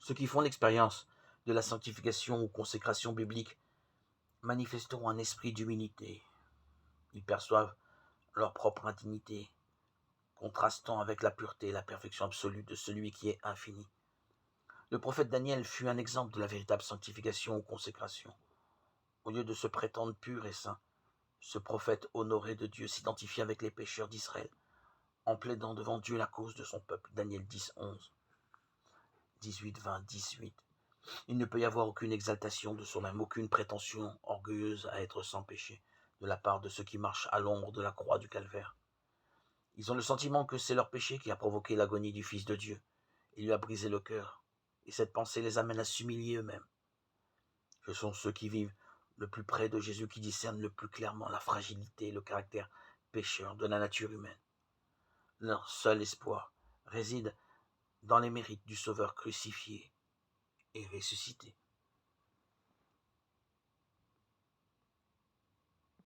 Ceux qui font l'expérience de la sanctification ou consécration biblique manifesteront un esprit d'humilité. Ils perçoivent leur propre indignité, contrastant avec la pureté et la perfection absolue de celui qui est infini. Le prophète Daniel fut un exemple de la véritable sanctification ou consécration. Au lieu de se prétendre pur et saint, ce prophète honoré de Dieu s'identifie avec les pécheurs d'Israël, en plaidant devant Dieu la cause de son peuple. Daniel 10, 11, 18, 20, 18. Il ne peut y avoir aucune exaltation de soi-même, aucune prétention orgueilleuse à être sans péché, de la part de ceux qui marchent à l'ombre de la croix du calvaire. Ils ont le sentiment que c'est leur péché qui a provoqué l'agonie du Fils de Dieu et lui a brisé le cœur, et cette pensée les amène à s'humilier eux-mêmes. Ce sont ceux qui vivent le plus près de Jésus qui discernent le plus clairement la fragilité et le caractère pécheur de la nature humaine. Leur seul espoir réside dans les mérites du Sauveur crucifié et ressuscité.